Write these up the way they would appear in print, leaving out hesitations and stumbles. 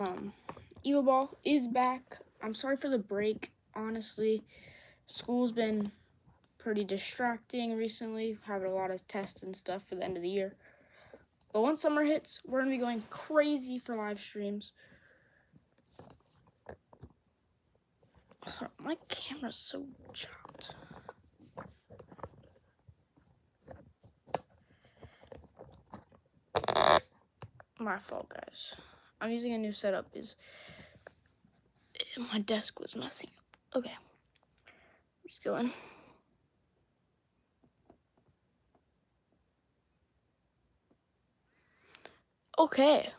Evo Ball is back. I'm sorry for the break. Honestly, school's been pretty distracting recently. Having a lot of tests and stuff for the end of the year. But once summer hits, we're gonna be going crazy for live streams. My camera's so chopped. My fault, guys. I'm using a new setup. My desk was messing up. Okay, just going. Okay.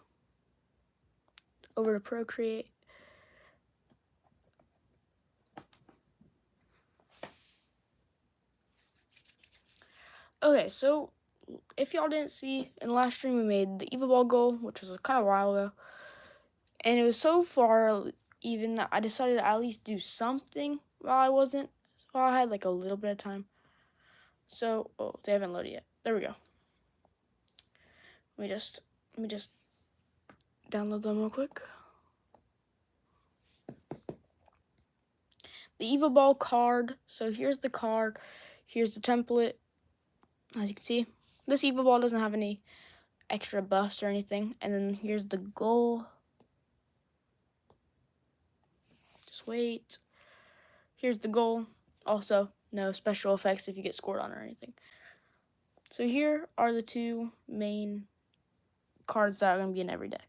Over to Procreate. Okay, so if y'all didn't see, in the last stream we made the Evo Ball goal, which was kind of a while ago. And it was so far even that I decided to at least do something while I had like a little bit of time. So, oh, they haven't loaded yet. There we go. Let me just download them real quick. The Evo Ball card. So here's the card. Here's the template. As you can see, this Evo Ball doesn't have any extra buffs or anything. And then here's the goal. Just wait. Here's the goal. Also, no special effects if you get scored on or anything. So here are the two main cards that are going to be in every deck.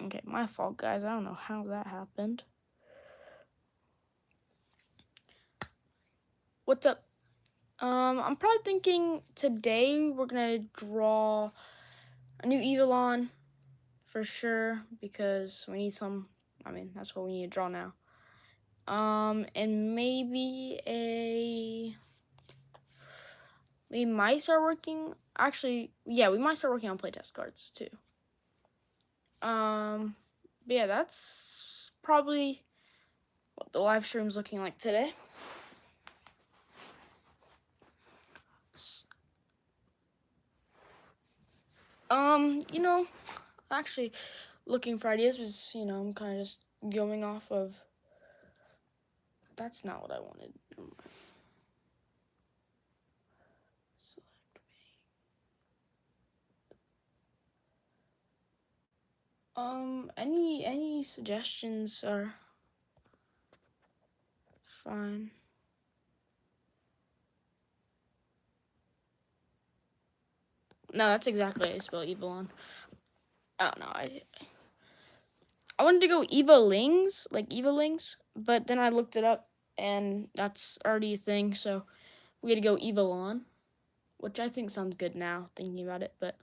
Okay, my fault, guys. I don't know how that happened. What's up? I'm probably thinking today we're going to draw a new Evolon for sure because we need some, that's what we need to draw now. And maybe we might start working, actually, yeah, we might start working on playtest cards too. But yeah, that's probably what the live stream's looking like today. Actually looking for ideas was, I'm kind of just going off of, that's not what I wanted. Any suggestions are fine. No, that's exactly how I spell Evolon. I don't know. I wanted to go Evolings, like Evolings, but then I looked it up, and that's already a thing, so we had to go Evolon, which I think sounds good now, thinking about it, but...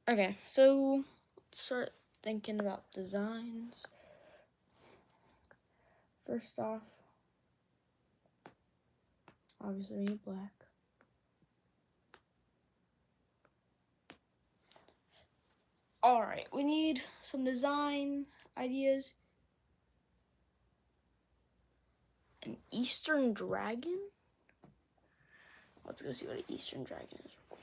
Okay, so let's start thinking about designs. First off, obviously we need black. Alright, we need some design ideas. An Eastern Dragon? Let's go see what an Eastern Dragon is real quick.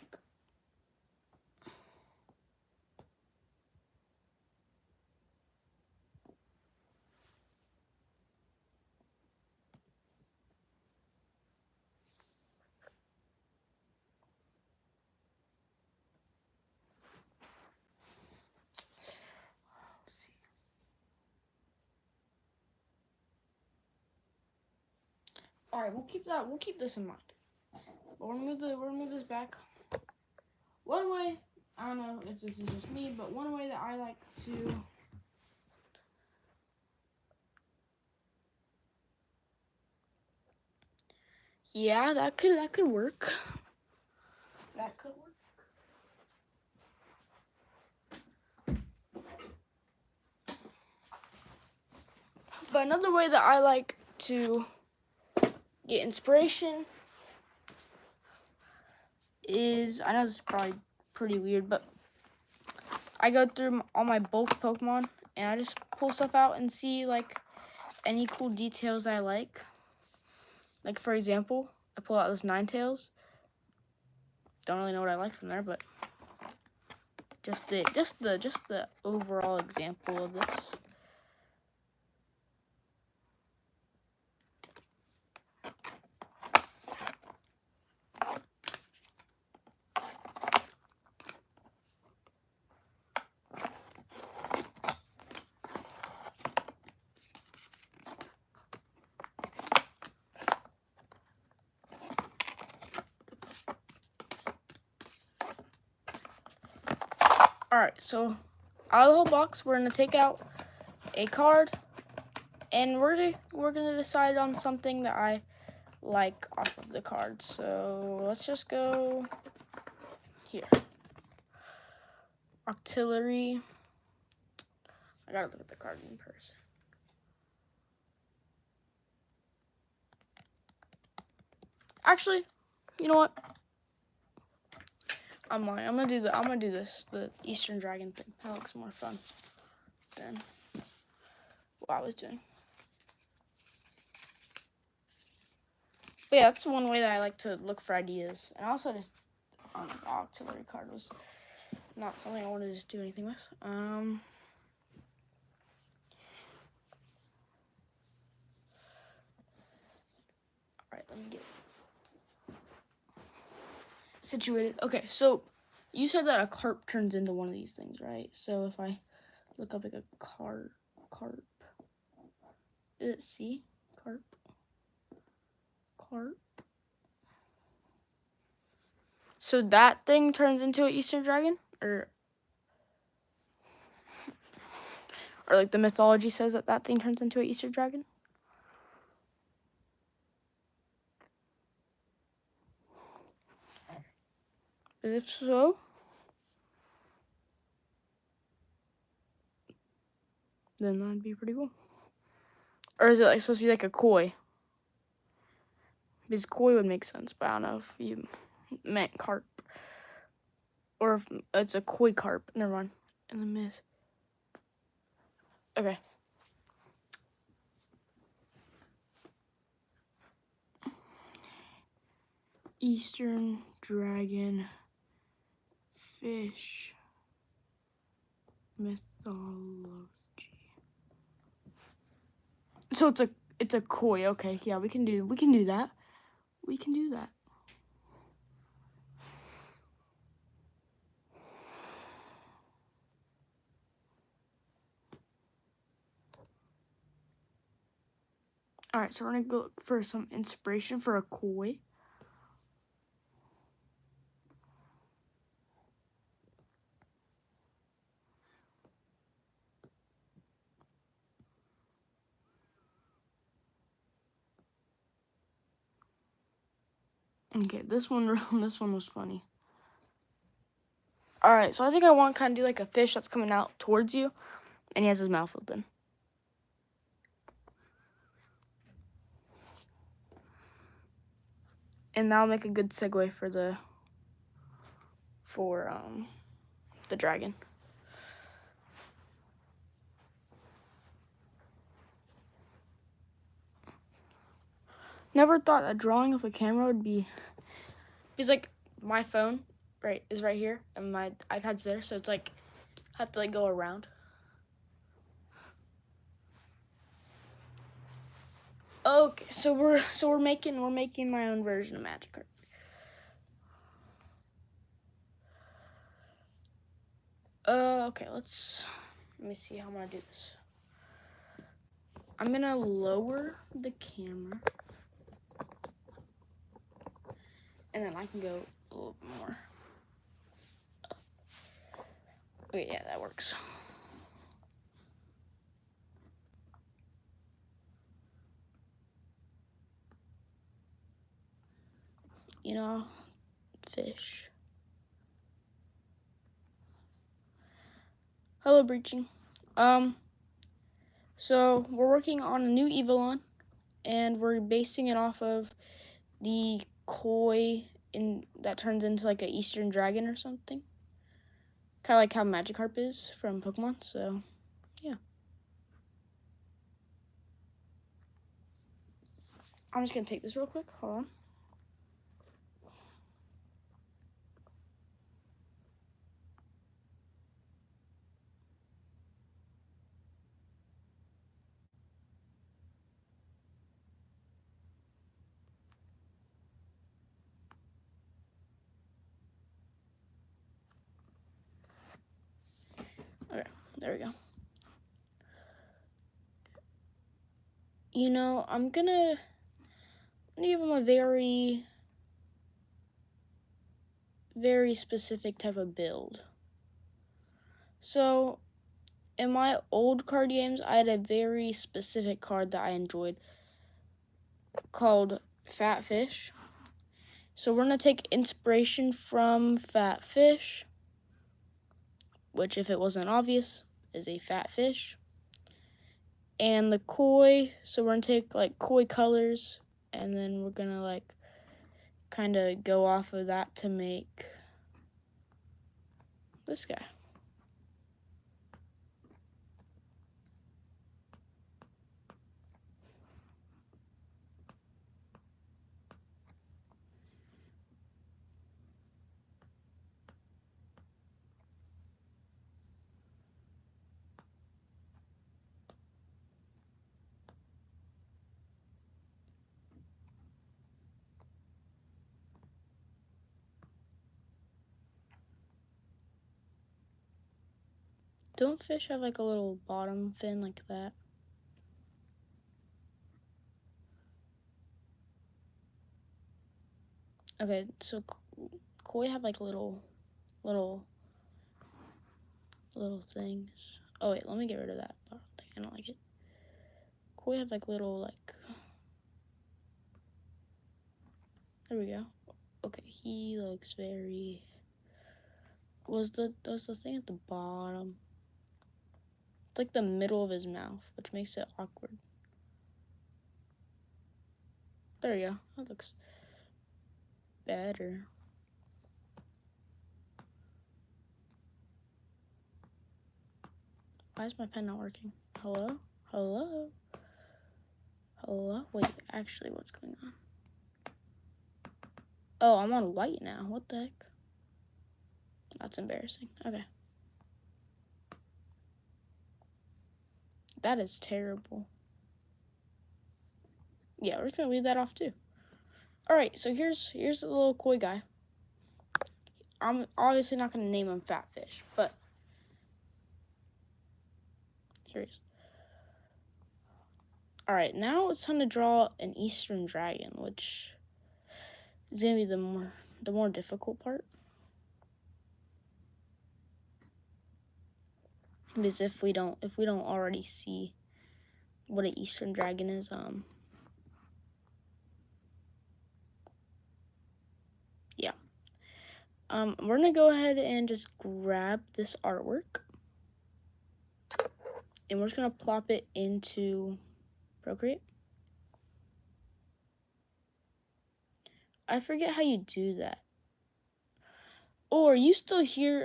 Alright, we'll keep this in mind. But we're gonna move this back. One way, I don't know if this is just me, but one way that I like to yeah, that could work. That could work. But another way that I like to get inspiration is, I know this is probably pretty weird, but I go through all my bulk Pokemon and I just pull stuff out and see like any cool details I like. Like for example, I pull out this Ninetales. Don't really know what I like from there, but just the overall example of this. Alright, so out of the whole box, we're going to take out a card, and we're going to decide on something that I like off of the card. So let's just go here. Artillery. I gotta look at the card in person. Actually, you know what? I'm lying. I'm gonna do this, the Eastern Dragon thing. That looks more fun than what I was doing. But yeah, that's one way that I like to look for ideas. And also just the artillery card was not something I wanted to do anything with. Alright, let me get situated. Okay, so you said that a carp turns into one of these things, right? So if I look up like a carp. Is it C? Carp. So that thing turns into an Eastern Dragon? Or like the mythology says that thing turns into an Eastern Dragon? If so, then that'd be pretty cool. Or is it like supposed to be like a koi? Because koi would make sense, but I don't know if you meant carp. Or if it's a koi carp. Never mind. In the myth. Okay. Eastern Dragon fish mythology. So it's a koi. Okay, yeah, we can do that. We can do that. All right, so we're gonna go look for some inspiration for a koi. Okay, this one was funny. All right, so I think I want to kind of do like a fish that's coming out towards you, and he has his mouth open. And that'll make a good segue for the dragon. Never thought a drawing of a camera would be, because like my phone is right here and my iPad's there, so it's like I have to like go around. Okay, so we're making my own version of Magikarp. Okay, let me see how I'm gonna do this. I'm gonna lower the camera, and then I can go a little bit more up. Okay, yeah, that works. You know, fish. Hello, Breaching. So we're working on a new Evolon, and we're basing it off of the koi that turns into like an Eastern Dragon or something. Kind of like how Magikarp is from Pokemon, so yeah. I'm just gonna take this real quick, hold on. There we go. You know, I'm gonna give him a very, very specific type of build. So, in my old card games, I had a very specific card that I enjoyed called Fat Fish. So we're going to take inspiration from Fat Fish, which, if it wasn't obvious, is a fat fish. And the koi, so we're going to take like koi colors, and then we're going to like kind of go off of that to make this guy. Don't fish have like a little bottom fin like that? Okay, so koi have like little things. Oh wait, let me get rid of that bottom thing. I don't like it. Koi have like little like. There we go. Okay, he looks very. Was the thing at the bottom? It's like the middle of his mouth, which makes it awkward. There we go. That looks better. Why is my pen not working? Hello? Hello? Hello? Wait, actually, what's going on? Oh, I'm on white now. What the heck? That's embarrassing. Okay. That is terrible. Yeah, we're just gonna leave that off too. Alright, so here's the little koi guy. I'm obviously not gonna name him Fat Fish, but here he is. Alright, now it's time to draw an Eastern dragon, which is gonna be the more difficult part. Because if we don't already see what an Eastern dragon is, yeah. We're gonna go ahead and just grab this artwork, and we're just gonna plop it into Procreate. I forget how you do that. Or you still hear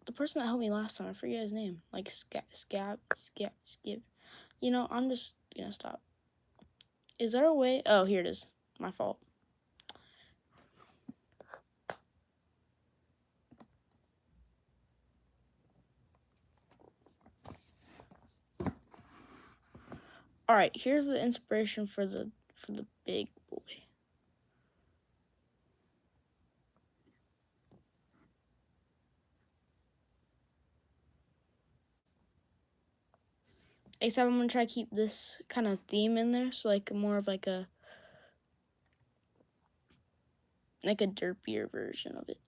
the person that helped me last time. I forget his name. Like Skip. You know, I'm just gonna stop. Is there a way? Oh, here it is. My fault. All right, here's the inspiration for the big boy. Except I'm gonna try to keep this kind of theme in there, so like more of like a derpier version of it.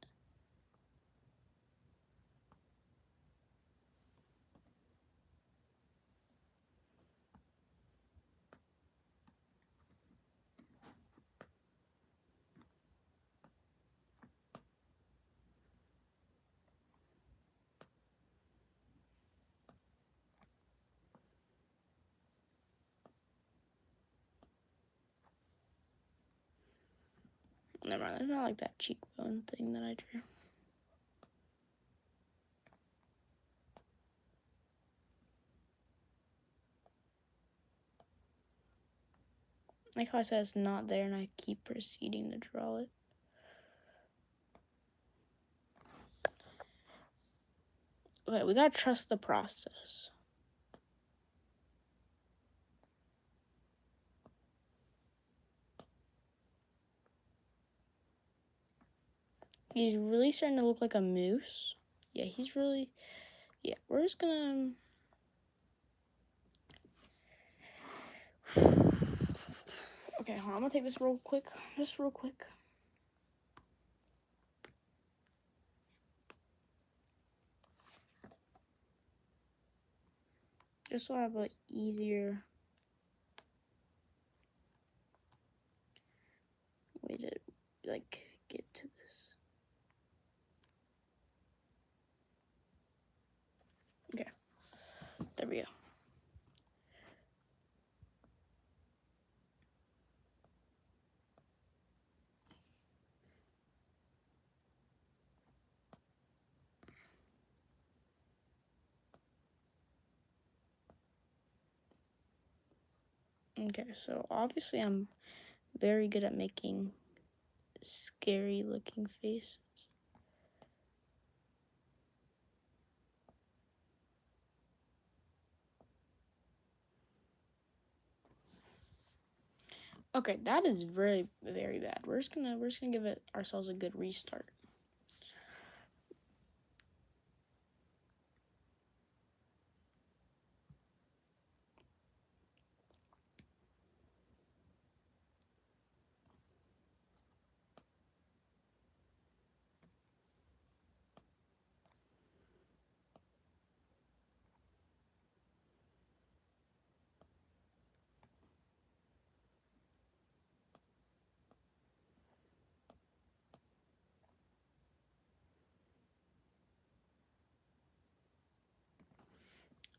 Never mind, it's not like that cheekbone thing that I drew. Like how I said it's not there and I keep proceeding to draw it. Okay, we gotta trust the process. He's really starting to look like a moose. Yeah, he's really... Yeah, we're just gonna... Okay, hold on, I'm gonna take this real quick. Just real quick. Just so I have an easier way to, like, get to this. Okay, there we go. Okay, so obviously I'm very good at making scary looking faces. Okay, that is very, very bad. We're just gonna give it ourselves a good restart.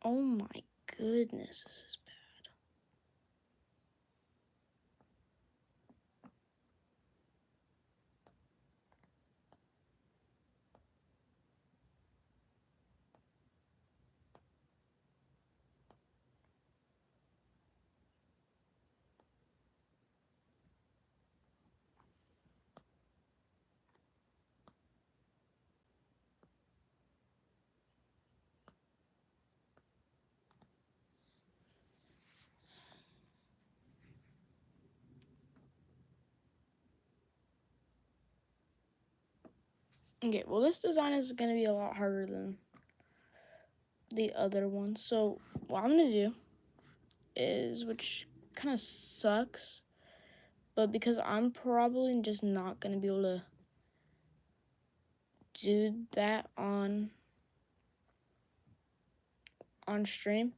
Oh my goodness, this is bad. Okay, well this design is gonna be a lot harder than the other one. So what I'm gonna do is, which kind of sucks, but because I'm probably just not gonna be able to do that on stream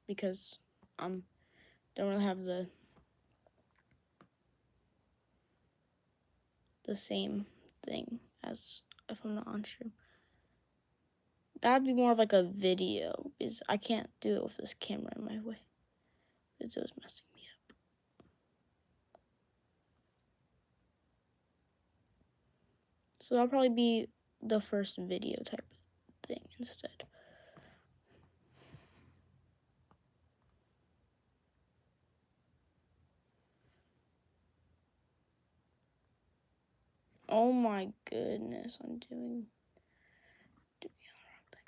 because don't really have the same thing as if I'm not on stream. That'd be more of like a video because I can't do it with this camera in my way. Because it was messing me up. So that'll probably be the first video type thing instead. Oh my goodness, I'm doing the wrong thing.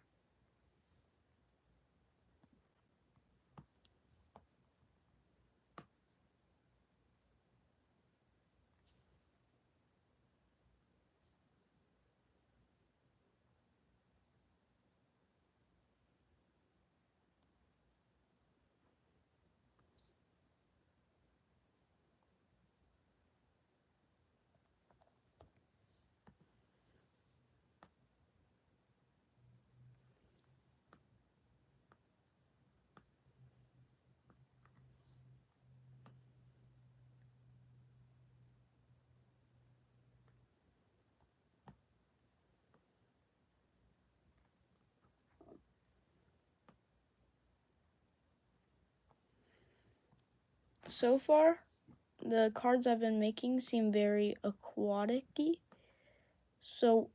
So far, the cards I've been making seem very aquatic-y. So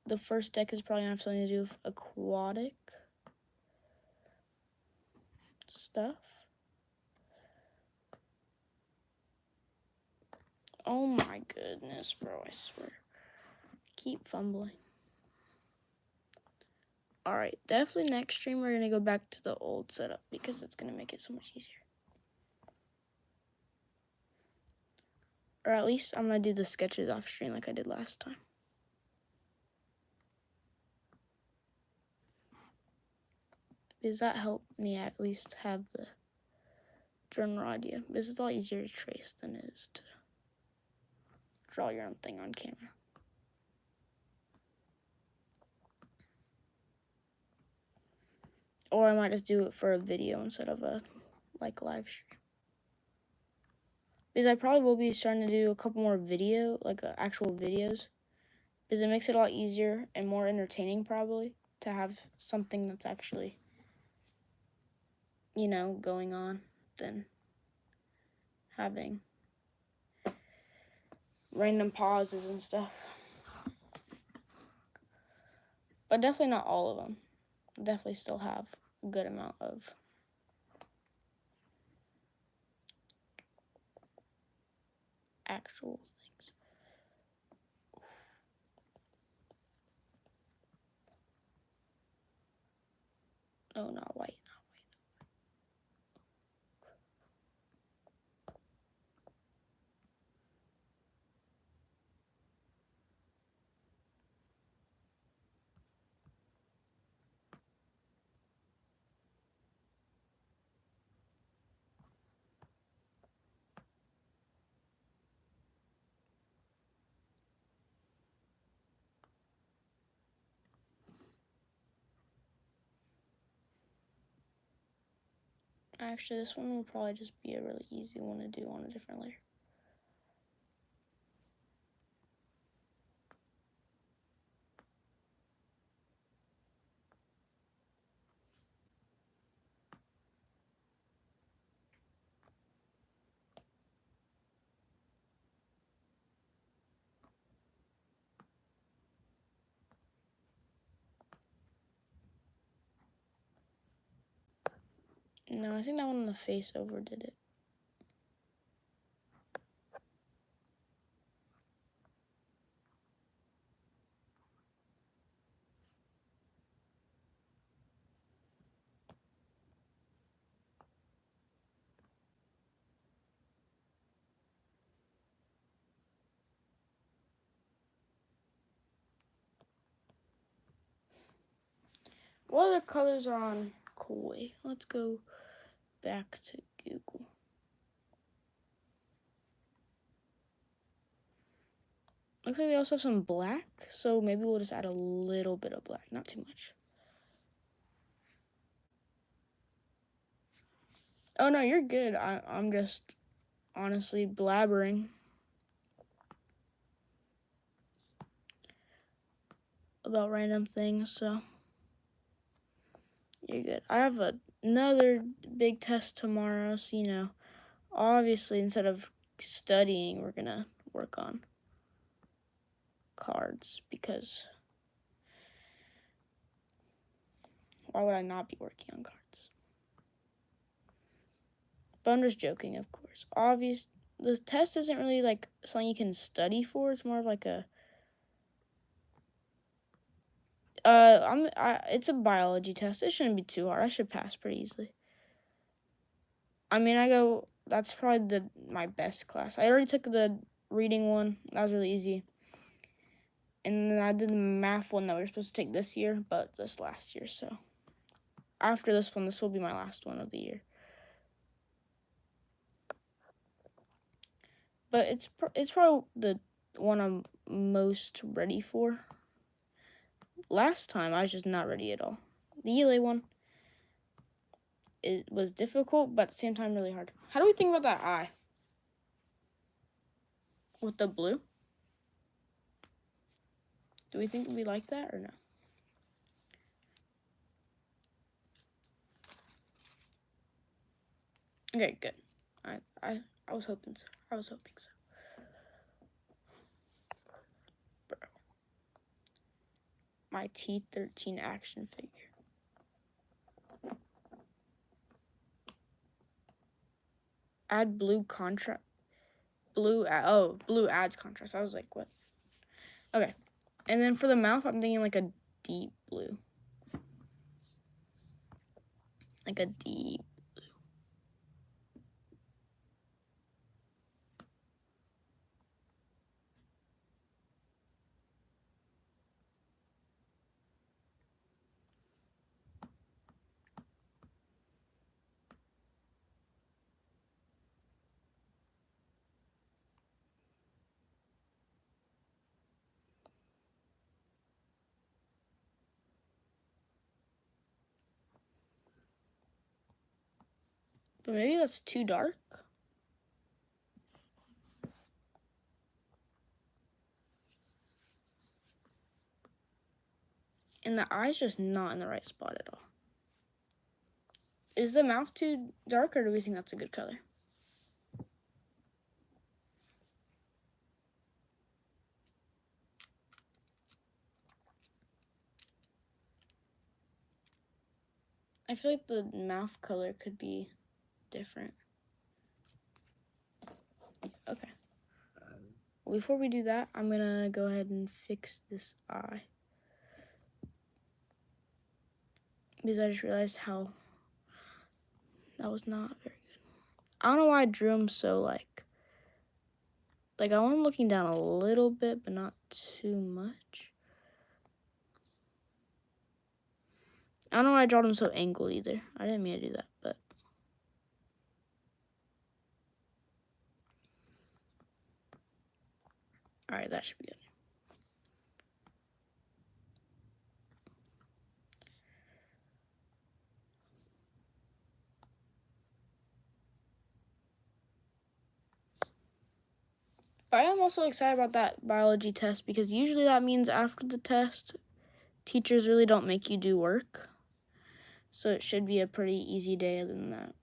the first deck is probably gonna have something to do with aquatic stuff. Oh my goodness, bro, I swear. Keep fumbling. Alright, definitely next stream we're gonna go back to the old setup because it's gonna make it so much easier. Or at least I'm gonna do the sketches off stream like I did last time. because that helped me at least have the general idea. Because it's a lot easier to trace than it is to draw your own thing on camera. Or I might just do it for a video instead of a live stream. Because I probably will be starting to do a couple more actual videos. Because it makes it a lot easier and more entertaining probably to have something that's actually, going on than having random pauses and stuff. But definitely not all of them. Definitely still have a good amount of actual things. No, not white. Actually, this one will probably just be a really easy one to do on a different layer. No, I think that one on the face overdid it. What other colors are on Koi? Let's go back to Google. Looks like they also have some black, so maybe we'll just add a little bit of black, not too much. Oh no, you're good. I'm just honestly blabbering about random things, so you're good. I have another big test tomorrow, so obviously instead of studying, we're gonna work on cards, because why would I not be working on cards? But I'm just joking, of course. The test isn't really like something you can study for. It's more of like it's a biology test. It shouldn't be too hard. I should pass pretty easily. I mean, that's probably my best class. I already took the reading one. That was really easy. And then I did the math one that we were supposed to take this year, but this last year. So after this one, this will be my last one of the year. But it's probably the one I'm most ready for. Last time, I was just not ready at all. The ELA one, it was difficult, but at the same time, really hard. How do we think about that eye? With the blue? Do we think we like that or no? Okay, good. I was hoping so. Bro. My T13 action figure. Add blue contrast. Blue adds contrast. I was like, what? Okay. And then for the mouth, I'm thinking like a deep blue. Like a deep blue. But maybe that's too dark. And the eye's just not in the right spot at all. Is the mouth too dark, or do we think that's a good color? I feel like the mouth color could be different. Okay. Before we do that, I'm gonna go ahead and fix this eye. Because I just realized how that was not very good. I don't know why I drew him so like I want him looking down a little bit, but not too much. I don't know why I drawn him so angled either. I didn't mean to do that, but. All right, that should be good. But I am also excited about that biology test because usually that means after the test, teachers really don't make you do work. So it should be a pretty easy day other than that.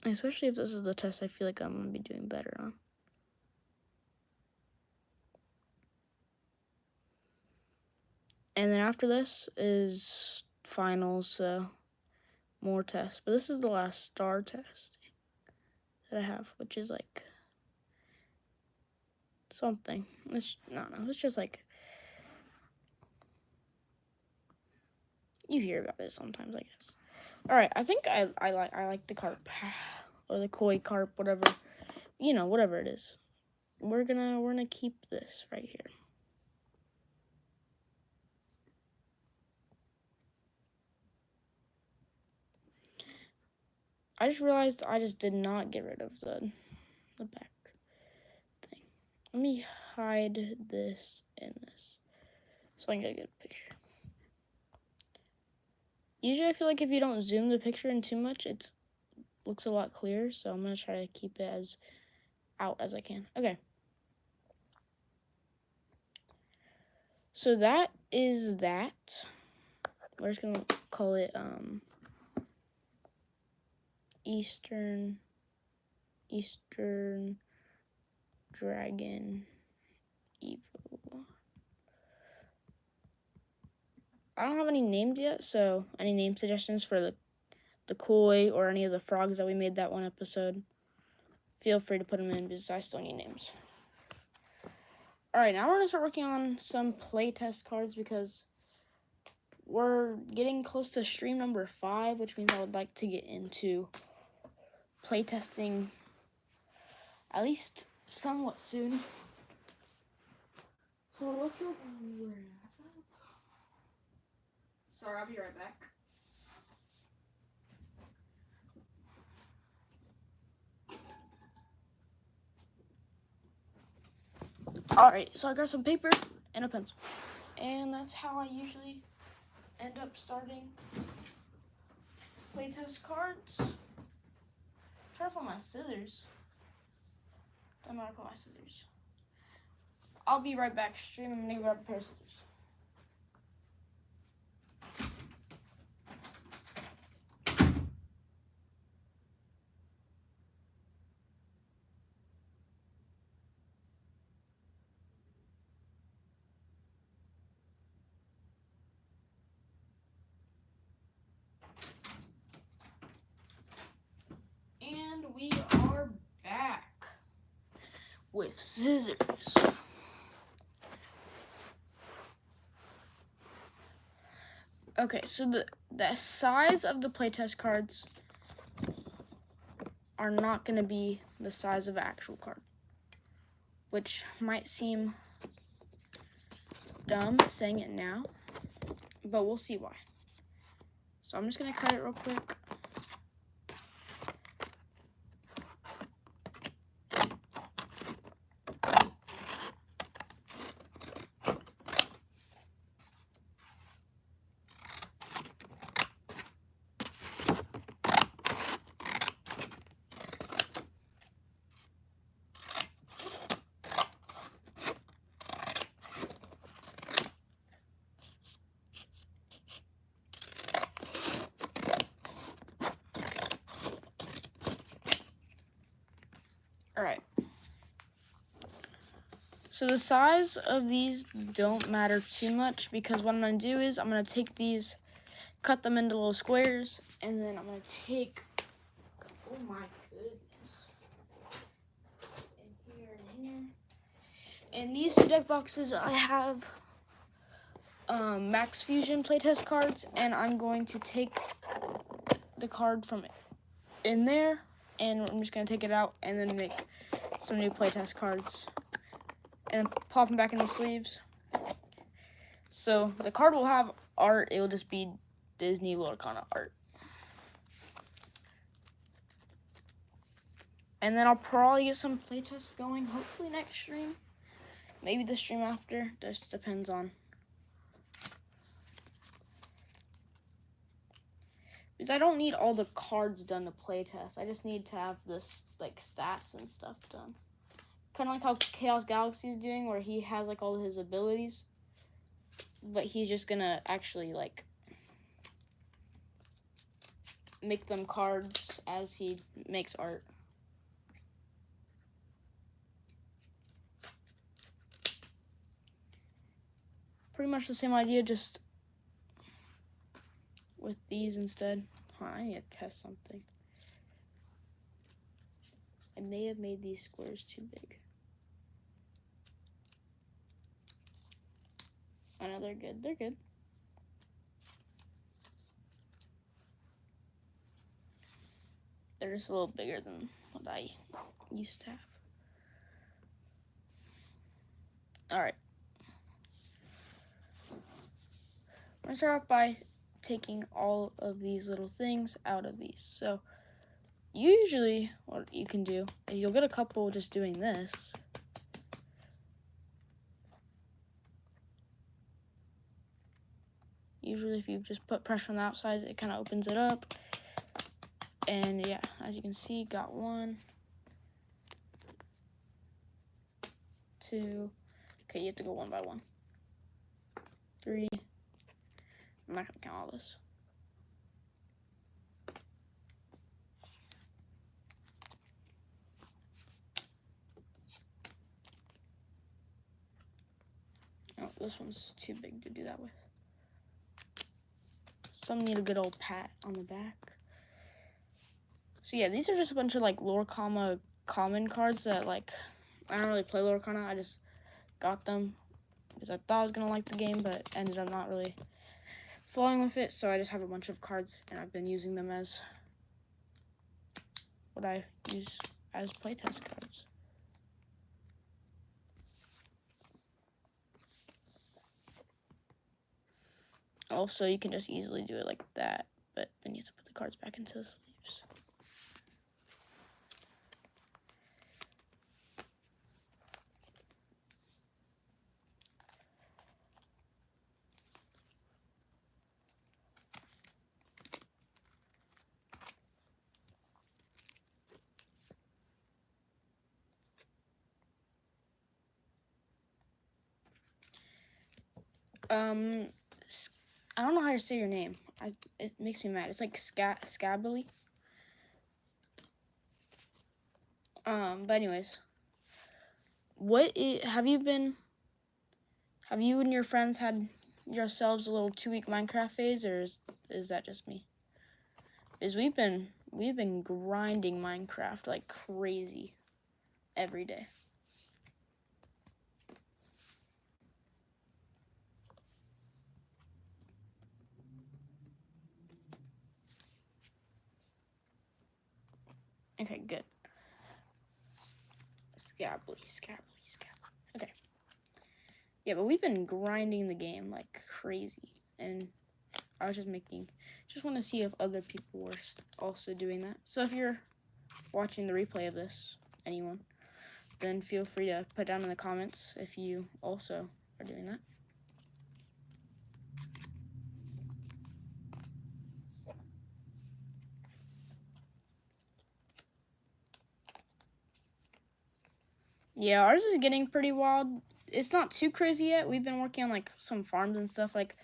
Especially if this is the test I feel like I'm going to be doing better on. And then after this is finals, so more tests. But this is the last star test that I have, which is like something. It's just like, you hear about it sometimes, I guess. All right, I think I like the carp or the koi carp, whatever, whatever it is. We're gonna keep this right here. I just realized I just did not get rid of the back thing. Let me hide this and this so I can get a good picture. Usually I feel like if you don't zoom the picture in too much, it looks a lot clearer, so I'm going to try to keep it as out as I can. Okay. So that is that. We're just going to call it Eastern Dragon Evo. I don't have any names yet, so any name suggestions for the koi or any of the frogs that we made that one episode, feel free to put them in because I still need names. All right, now we're going to start working on some playtest cards because we're getting close to stream number 5, which means I would like to get into playtesting at least somewhat soon. So let's look where. Sorry, I'll be right back. Alright, so I got some paper and a pencil. And that's how I usually end up starting playtest cards. Try to find my scissors. Don't know where to put my scissors. I'll be right back, stream. I'm gonna grab a pair of scissors. And we are back with scissors. Okay, so the size of the playtest cards are not going to be the size of an actual card, which might seem dumb saying it now, but we'll see why. So I'm just going to cut it real quick. Alright. So the size of these don't matter too much, because what I'm going to do is I'm going to take these, cut them into little squares, and then I'm going to take, oh my goodness, and here and here. In these two deck boxes, I have Max Fusion playtest cards, and I'm going to take the card from in there, and I'm just going to take it out and then make some new playtest cards and pop them back in the sleeves. So the card will have art. It will just be Disney Lorcana art. And then I'll probably get some playtests going, hopefully next stream. Maybe the stream after. Just depends on. Because I don't need all the cards done to playtest. I just need to have this like stats and stuff done. Kind of like how Chaos Galaxy is doing, where he has like all his abilities, but he's just gonna actually like make them cards as he makes art. Pretty much the same idea, just with these instead. I need to test something. I may have made these squares too big. Oh no, they're good. They're good. They're just a little bigger than what I used to have. Alright. I'm going to start off by taking all of these little things out of these. So usually what you can do is you'll get a couple just doing this. Usually if you just put pressure on the outside, it kind of opens it up. And yeah, as you can see, got 1, 2, okay, you have to go one by one. 3, I'm not gonna count all this. Oh, this one's too big to do that with. Some need a good old pat on the back. So yeah, these are just a bunch of like Lorcana common cards that like, I don't really play Lorcana, I just got them because I thought I was gonna like the game, but ended up not really flowing with it, so I just have a bunch of cards and I've been using them as what I use as playtest cards. Also, you can just easily do it like that, but then you have to put the cards back into the sleeves. I don't know how to say your name. It makes me mad. It's like Scabily. But anyways, have you and your friends had yourselves a little 2-week Minecraft phase, or is that just me? Because we've been grinding Minecraft like crazy every day. Okay, good. Scably. Okay. Yeah, but we've been grinding the game like crazy, and I was just want to see if other people were also doing that. So if you're watching the replay of this, anyone, then feel free to put down in the comments if you also are doing that. Yeah, ours is getting pretty wild. It's not too crazy yet. We've been working on like some farms and stuff. Like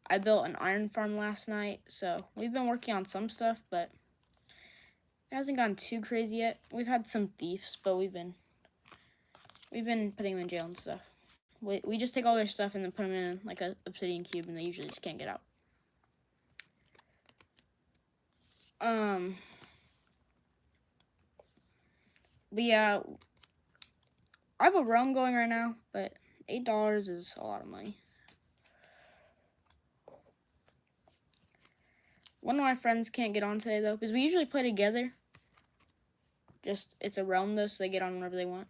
I built an iron farm last night, so we've been working on some stuff, but It hasn't gone too crazy yet. We've had some thieves, but we've been putting them in jail and stuff. We just take all their stuff and then put them in like a obsidian cube, and they usually just can't get out. But yeah, I have a realm going right now, but $8 is a lot of money. One of my friends can't get on today though, because we usually play together. Just it's a realm though, so they get on whenever they want.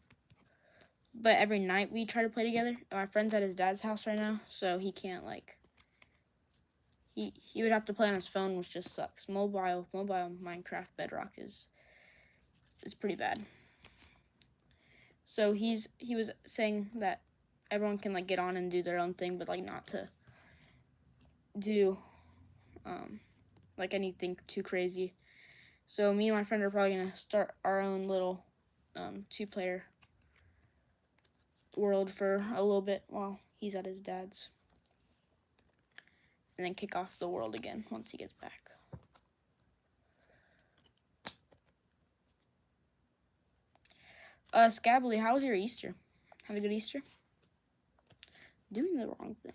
But every night we try to play together. My friend's at his dad's house right now, so he can't like. He would have to play on his phone, which just sucks. Mobile Minecraft Bedrock is pretty bad. So he was saying that everyone can like get on and do their own thing, but like not to do like anything too crazy. So me and my friend are probably gonna start our own little 2-player world for a little bit while he's at his dad's, and then kick off the world again once he gets back. Scably, how was your Easter? Have a good Easter? Doing the wrong thing.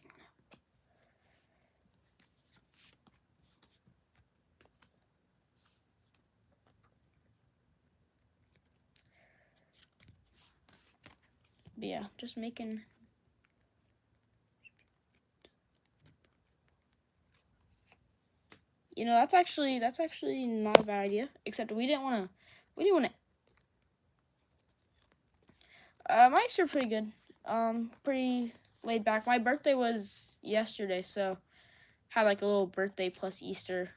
But yeah, just making. You know, that's actually not a bad idea. Except we didn't want to. My Easter pretty good. Pretty laid back. My birthday was yesterday, so had like a little birthday plus Easter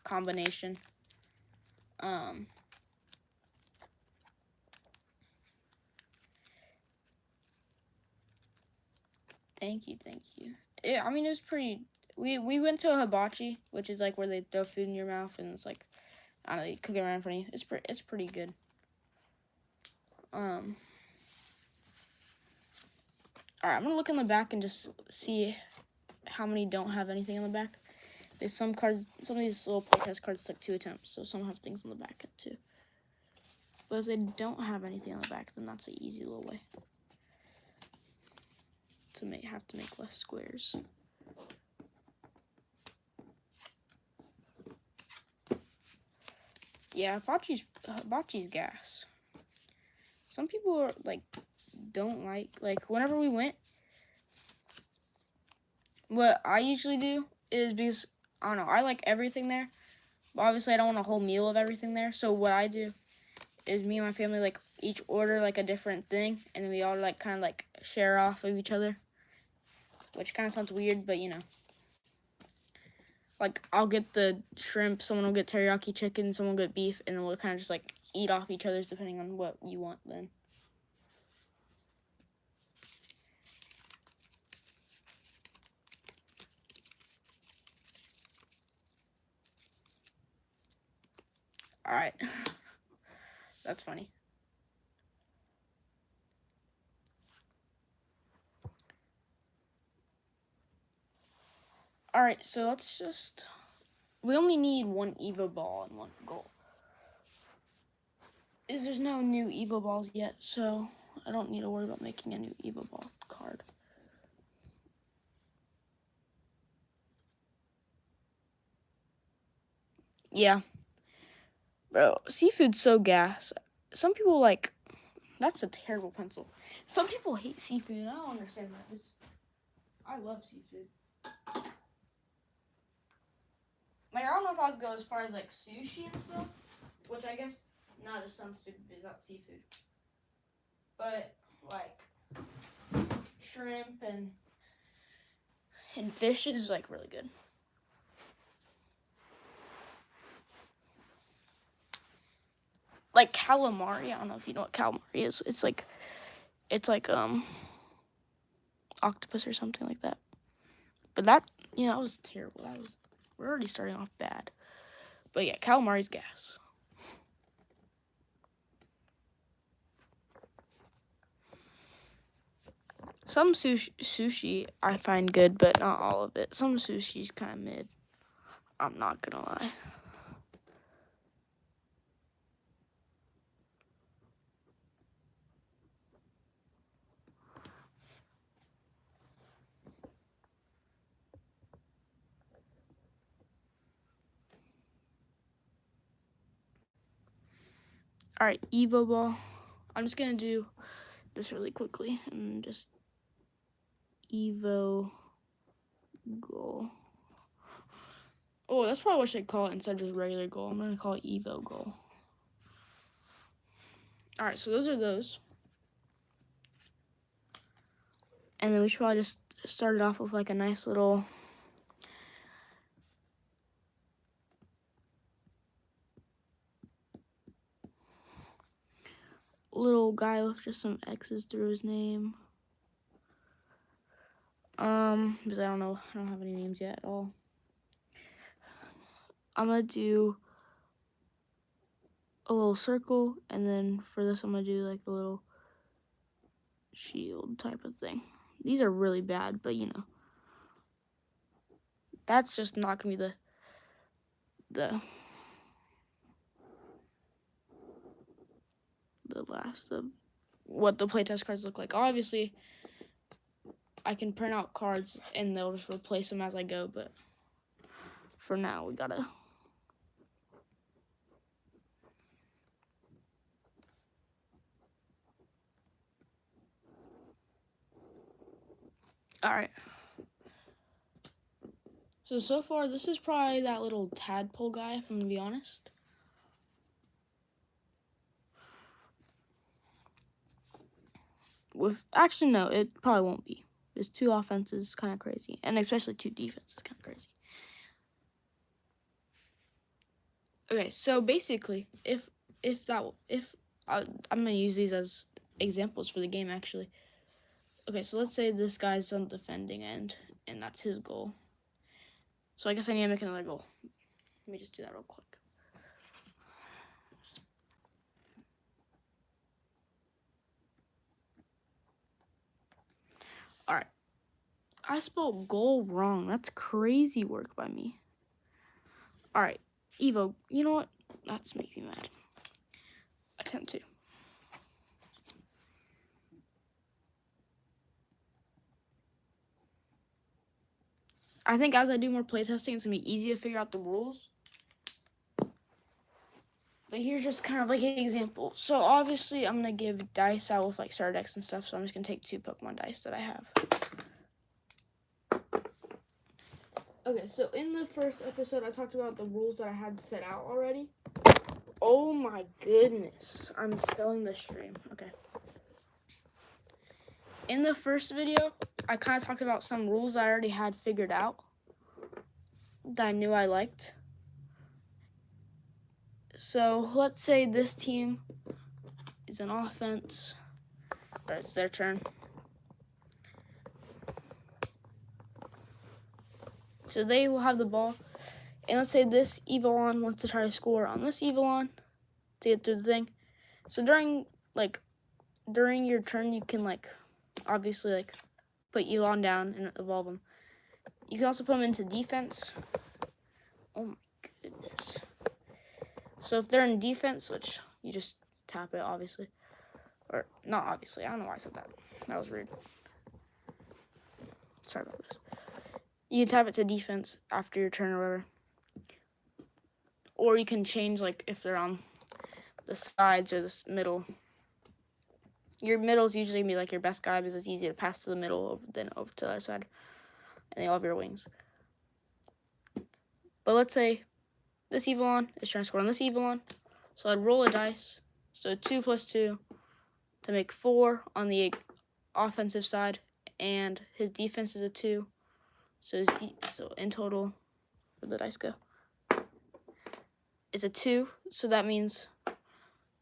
combination. Thank you. I mean, it was pretty. We went to a hibachi, which is like where they throw food in your mouth and it's like, I don't know, they cook it right in front of you. It's pretty good. Alright, I'm gonna look in the back and just see how many don't have anything in the back. Because some of these little podcast cards took 2 attempts, so some have things on the back too. But if they don't have anything on the back, then that's an easy little way to have to make less squares. Yeah, hibachi's gas. Some people are like don't like whenever we went. What I usually do is, because I don't know, I like everything there, but obviously I don't want a whole meal of everything there. So what I do is me and my family like each order like a different thing, and we all like kind of like share off of each other, which kind of sounds weird, but you know. Like, I'll get the shrimp, someone will get teriyaki chicken, someone will get beef, and then we'll kind of just, like, eat off each other's depending on what you want then. Alright. That's funny. Alright, so let's just... We only need 1 Evo Ball and 1 goal. There's no new Evo Balls yet, so I don't need to worry about making a new Evo Ball card. Yeah. Bro, seafood's so gas. Some people like... That's a terrible pencil. Some people hate seafood, and I don't understand that. I love seafood. Like, I don't know if I'd go as far as, like, sushi and stuff, which I guess, not just sounds stupid because that's seafood. But, like, shrimp and fish is, like, really good. Like, calamari, I don't know if you know what calamari is. It's like octopus or something like that. But that, you know, that was terrible. We're already starting off bad. But yeah, calamari's gas. Some sushi I find good, but not all of it. Some sushi's kind of mid. I'm not gonna lie. All right, Evo Ball. I'm just gonna do this really quickly and just Evo goal. Oh, that's probably what I should call it instead of just regular goal. I'm gonna call it Evo goal. All right, so those are those. And then we should probably just start it off with like a nice little guy with just some X's through his name. Because I don't have any names yet at all. I'm gonna do a little circle, and then for this I'm gonna do like a little shield type of thing. These are really bad, but you know, that's just not gonna be the last of what the playtest cards look like. Obviously, I can print out cards and they'll just replace them as I go, but for now we gotta Alright. So far, this is probably that little tadpole guy, if I'm gonna be honest. Actually, no, it probably won't be. There's 2 offenses, kind of crazy. And especially 2 defenses, kind of crazy. Okay, so basically, I'm gonna use these as examples for the game, actually. Okay, so let's say this guy's on the defending end, and that's his goal. So I guess I need to make another goal. Let me just do that real quick. Alright. I spelled goal wrong. That's crazy work by me. Alright, Evo, you know what? That's making me mad. Attempt 2. I think as I do more playtesting, it's gonna be easy to figure out the rules. But here's just kind of like an example. So obviously I'm gonna give dice out with like starter decks and stuff, so I'm just gonna take 2 Pokemon dice that I have. Okay, so in the first episode I talked about the rules that I had set out already. Oh my goodness, I'm selling the stream. Okay. In the first video, I kind of talked about some rules I already had figured out that I knew I liked. So let's say this team is an offense. Or it's their turn. So they will have the ball. And let's say this Evolon wants to try to score on this Evolon to get through the thing. So during your turn, you can obviously put Evolon down and evolve them. You can also put them into defense. Oh my goodness. So if they're in defense, which you just tap it, obviously. Or not obviously, I don't know why I said that. That was rude. Sorry about this. You can tap it to defense after your turn or whatever. Or you can change if they're on the sides or the middle. Your middle's usually gonna be your best guy because it's easy to pass to the middle than over to the other side. And they all have your wings. But let's say this Evolon is trying to score on this Evolon. So I'd roll a dice. So 2 plus 2 to make 4 on the offensive side. And his defense is a 2. So in total, where'd the dice go? It's a 2. So that means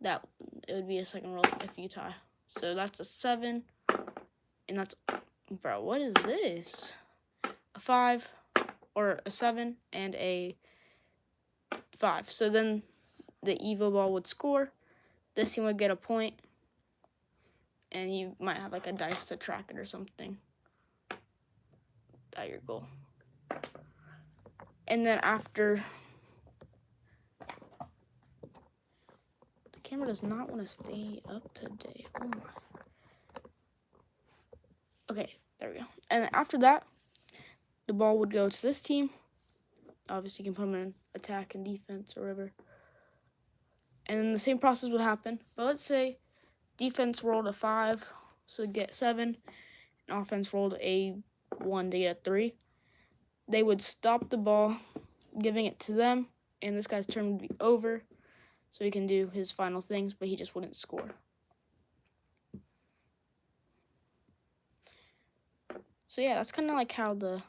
that it would be a second roll if you tie. So that's a 7. And that's, bro, what is this? A 5 or a 7 and a 5. So then the Evo Ball would score. This team would get a point. And you might have a dice to track it or something at your goal. And then after, the camera does not want to stay up today. Oh my. Okay, there we go. And after that, the ball would go to this team. Obviously, you can put them in attack and defense or whatever. And then the same process would happen. But let's say defense rolled a 5, so get 7. And offense rolled a 1 to get a 3. They would stop the ball, giving it to them, and this guy's turn would be over, so he can do his final things, but he just wouldn't score. So yeah, that's kind of like how the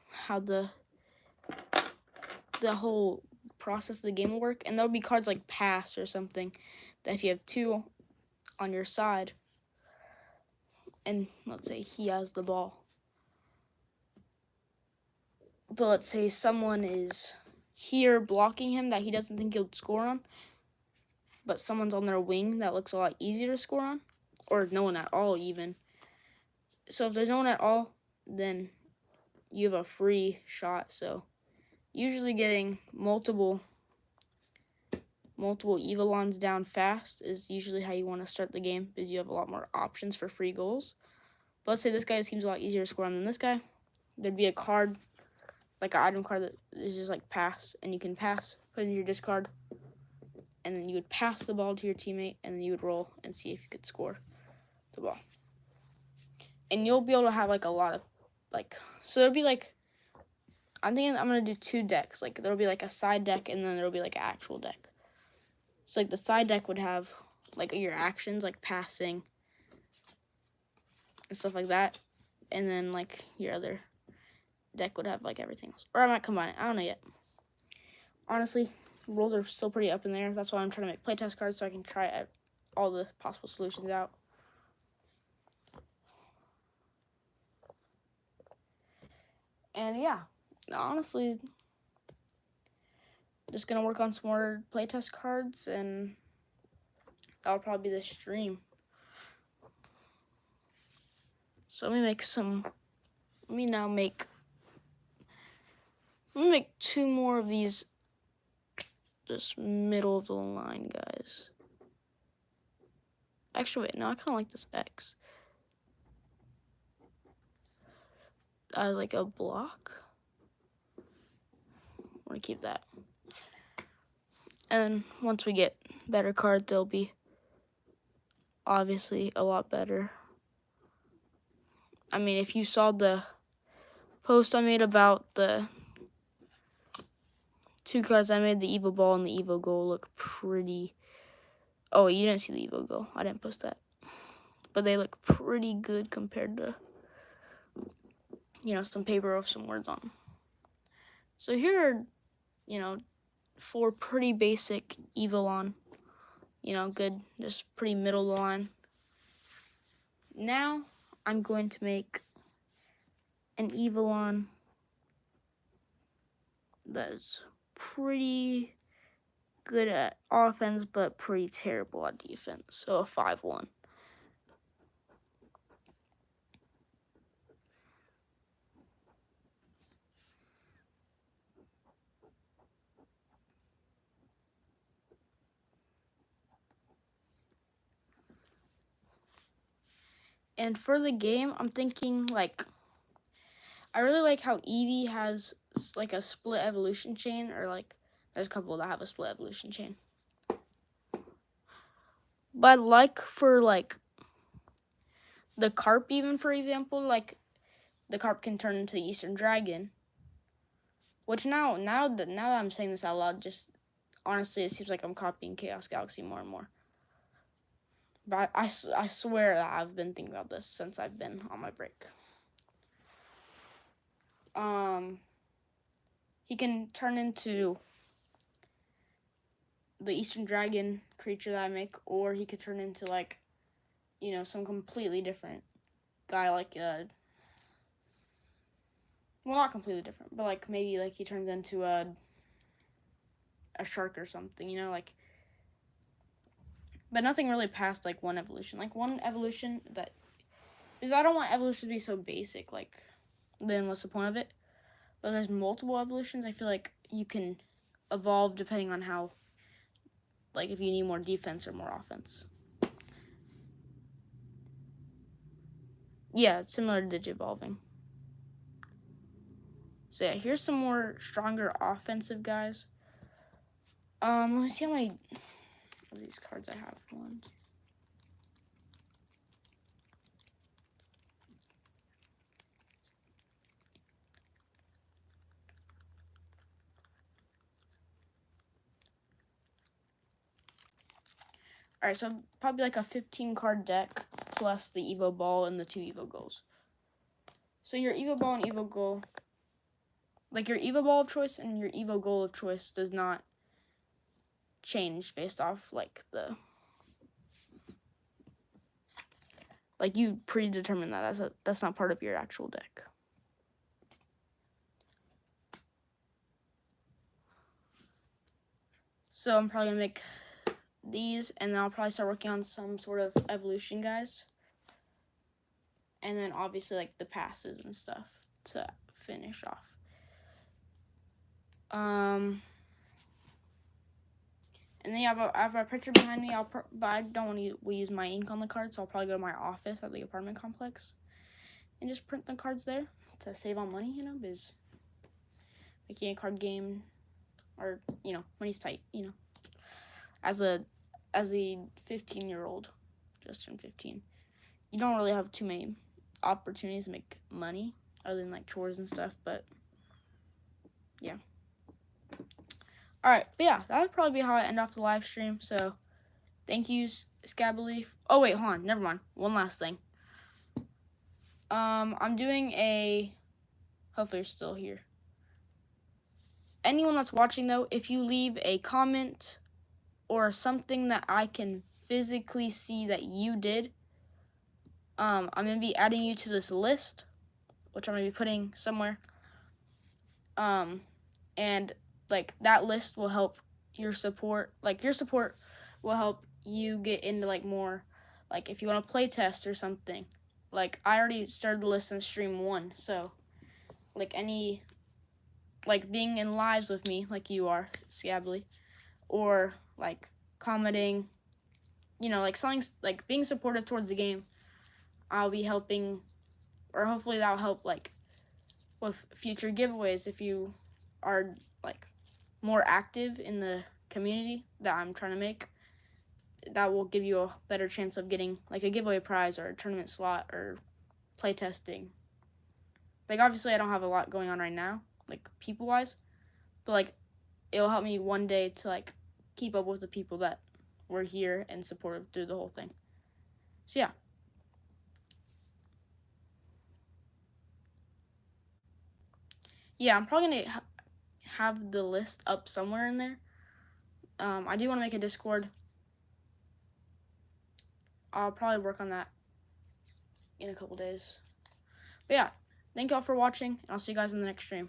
whole process of the game will work. And there'll be cards like pass or something that if you have 2 on your side, and let's say he has the ball, but let's say someone is here blocking him that he doesn't think he'll score on, but someone's on their wing that looks a lot easier to score on, or no one at all even. So if there's no one at all, then you have a free shot. So usually getting multiple Evolons down fast is usually how you want to start the game, because you have a lot more options for free goals. But let's say this guy seems a lot easier to score on than this guy. There'd be a card, like an item card that is just like pass, and you can pass, put it in your discard, and then you would pass the ball to your teammate, and then you would roll and see if you could score the ball. And you'll be able to have like a lot of so there'll be like, I'm thinking I'm gonna do 2 decks. Like there'll be like a side deck, and then there'll be like an actual deck. So like the side deck would have like your actions, like passing and stuff like that, and then like your other deck would have like everything else. Or I might combine it. I don't know yet. Honestly, rules are still pretty up in there. That's why I'm trying to make playtest cards so I can try all the possible solutions out. And yeah, honestly, just gonna work on some more playtest cards, and that'll probably be the stream. So let me make 2 more of these just middle of the line guys. Actually, wait, no, I kind of like this X. As like a block. I want to keep that. And once we get better cards, they'll be obviously a lot better. I mean, if you saw the post I made about the 2 cards I made, the Evo Ball and the Evo Goal, look pretty... Oh, you didn't see the Evo Goal. I didn't post that. But they look pretty good compared to, some paper with some words on them. So here are, 4 pretty basic Evolon. Good, just pretty middle of the line. Now, I'm going to make an Evolon that's pretty good at offense, but pretty terrible at defense. So a 5-1. And for the game, I'm thinking, I really like how Eevee has, like, a split evolution chain, or, there's a couple that have a split evolution chain. But, for, the Carp, even, for example, the Carp can turn into the Eastern Dragon. Which now that I'm saying this out loud, just, honestly, it seems like I'm copying Chaos Galaxy more and more. But I swear that I've been thinking about this since I've been on my break. He can turn into the Eastern Dragon creature that I make, or he could turn into, some completely different guy, well, not completely different, but, maybe, he turns into a shark or something, but nothing really past, one evolution. One evolution that, because I don't want evolution to be so basic, then what's the point of it? But there's multiple evolutions. I feel like you can evolve depending on how, if you need more defense or more offense. Yeah, it's similar to Digivolving. So yeah, here's some more stronger offensive guys. Let me see how of these cards I have. One. Alright, so probably like a 15 card deck plus the Evo Ball and the 2 Evo Goals. So your Evo Ball and Evo Goal, like your Evo Ball of choice and your Evo Goal of choice does not change based off like the, like you predetermine that. That's not part of your actual deck. So I'm probably gonna make these, and then I'll probably start working on some sort of evolution guys. And then obviously like the passes and stuff to finish off. And then I have a printer behind me. But I don't want to use my ink on the card, so I'll probably go to my office at the apartment complex and just print the cards there to save on money, you know, because making a card game, or you know, money's tight, you know. As a 15-year-old, just turned 15, you don't really have too many opportunities to make money other than like chores and stuff, but yeah. Alright, but yeah, that would probably be how I end off the live stream. So thank you, Scabberleaf. Oh wait, hold on, never mind. One last thing. I'm doing a, hopefully you're still here. Anyone that's watching though, if you leave a comment or something that I can physically see that you did, I'm gonna be adding you to this list, which I'm gonna be putting somewhere. And like that list will help your support. Like your support will help you get into like more, like if you want to play test or something. Like I already started the list in stream 1, so like any, like being in lives with me, like you are, Scabbly, or like commenting, you know, like something, like being supportive towards the game, I'll be helping, or hopefully that'll help like with future giveaways if you are like more active in the community that I'm trying to make. That will give you a better chance of getting like a giveaway prize or a tournament slot or play testing. Like obviously I don't have a lot going on right now, like people wise, but like it'll help me one day to like keep up with the people that were here and supportive through the whole thing. So yeah. Yeah, I'm probably gonna have the list up somewhere in there. I do want to make a Discord. I'll probably work on that in a couple days. But yeah, thank y'all for watching, and I'll see you guys in the next stream.